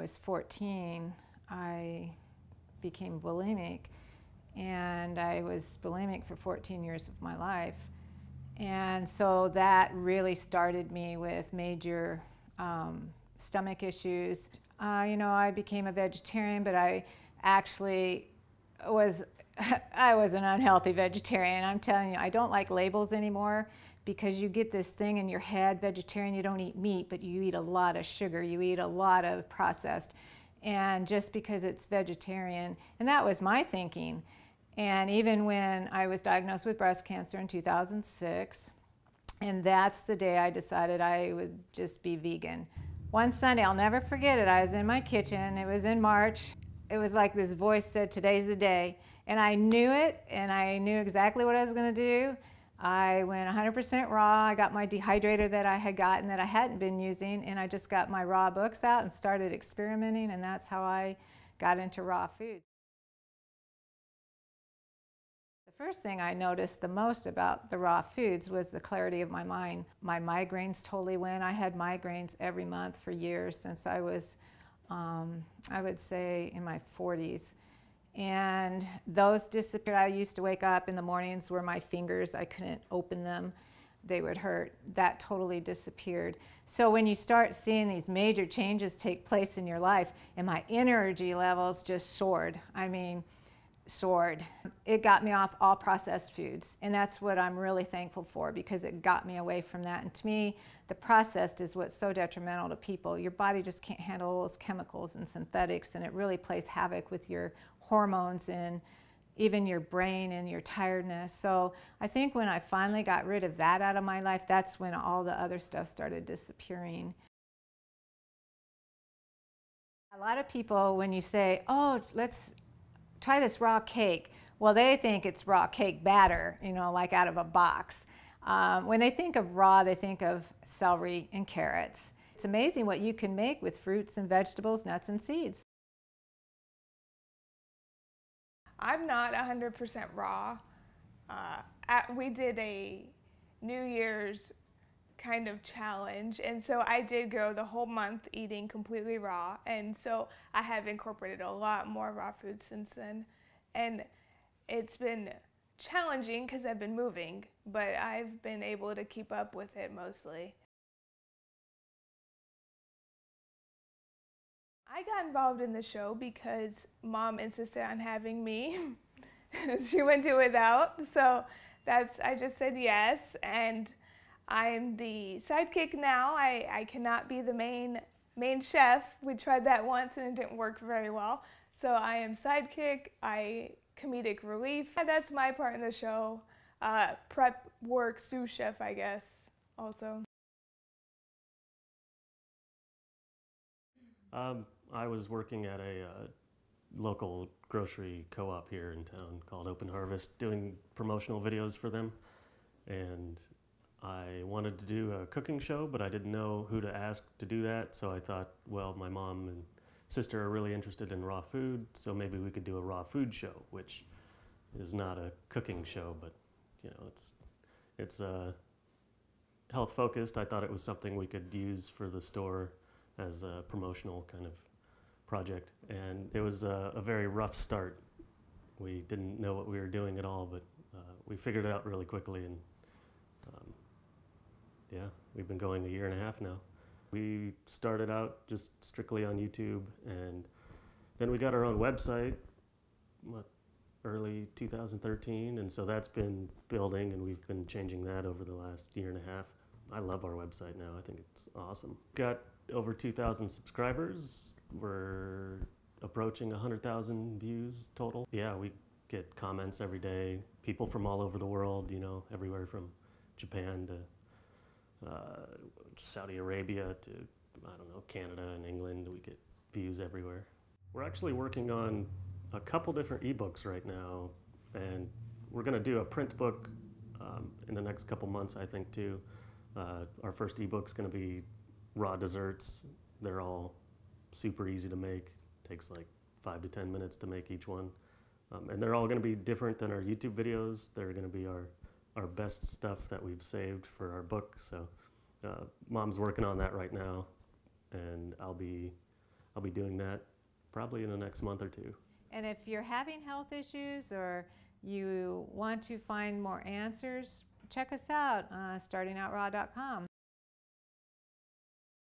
was 14, I became bulimic, and I was bulimic for 14 years of my life. And so that really started me with major stomach issues. You know, I became a vegetarian, but I actually was I was an unhealthy vegetarian. I'm telling you, I don't like labels anymore, because you get this thing in your head, vegetarian, you don't eat meat, but you eat a lot of sugar, you eat a lot of processed, and just because it's vegetarian, and that was my thinking. And even when I was diagnosed with breast cancer in 2006, and that's the day I decided I would just be vegan. One Sunday, I'll never forget it, I was in my kitchen, it was in March, it was like this voice said, today's the day. And I knew it, and I knew exactly what I was going to do. I went 100% raw. I got my dehydrator that I had gotten that I hadn't been using, and I just got my raw books out and started experimenting, and that's how I got into raw food. The first thing I noticed the most about the raw foods was the clarity of my mind. My migraines totally went. I had migraines every month for years since I was, I would say, in my 40s. And those disappeared. I used to wake up in the mornings where my fingers, I couldn't open them, they would hurt. That totally disappeared. So when you start seeing these major changes take place in your life, and my energy levels just soared. I mean, soared. It got me off all processed foods, and that's what I'm really thankful for, because it got me away from that. And to me, the processed is what's so detrimental to people. Your body just can't handle all those chemicals and synthetics, and it really plays havoc with your hormones and even your brain and your tiredness. So I think when I finally got rid of that out of my life, that's when all the other stuff started disappearing. A lot of people, when you say, oh, let's try this raw cake, well, they think it's raw cake batter, you know, like out of a box. When they think of raw, they think of celery and carrots. It's amazing what you can make with fruits and vegetables, nuts and seeds. I'm not 100% raw. We did a New Year's kind of challenge, and so I did go the whole month eating completely raw, and so I have incorporated a lot more raw food since then. And it's been challenging because I've been moving, but I've been able to keep up with it mostly. I got involved in the show because Mom insisted on having me. She wouldn't do it without, so I just said yes, and I'm the sidekick now. I cannot be the main chef. We tried that once and it didn't work very well. So I am sidekick, comedic relief. That's my part in the show. Prep work, sous chef, I guess, also. I was working at a local grocery co-op here in town called Open Harvest, doing promotional videos for them. And I wanted to do a cooking show, but I didn't know who to ask to do that. So I thought, well, my mom and sister are really interested in raw food, so maybe we could do a raw food show, which is not a cooking show, but you know, it's health focused. I thought it was something we could use for the store as a promotional kind of project, and it was a very rough start. We didn't know what we were doing at all, but we figured it out really quickly, and yeah, we've been going 1.5 years now. We started out just strictly on YouTube, and then we got our own website, early 2013, and so that's been building, and we've been changing that over the last 1.5 years. I love our website now. I think it's awesome. Got over 2,000 subscribers. We're approaching 100,000 views total. Yeah, we get comments every day. People from all over the world, you know, everywhere from Japan to Saudi Arabia to, I don't know, Canada and England. We get views everywhere. We're actually working on a couple different ebooks right now, and we're going to do a print book in the next couple months, I think, too. Our first ebook's going to be raw desserts. They're all super easy to make. Takes like 5 to 10 minutes to make each one. And they're all going to be different than our YouTube videos. They're going to be our best stuff that we've saved for our book. So Mom's working on that right now, and I'll be I'll be doing that probably in the next month or two. And if you're having health issues or you want to find more answers, check us out, startingoutraw.com.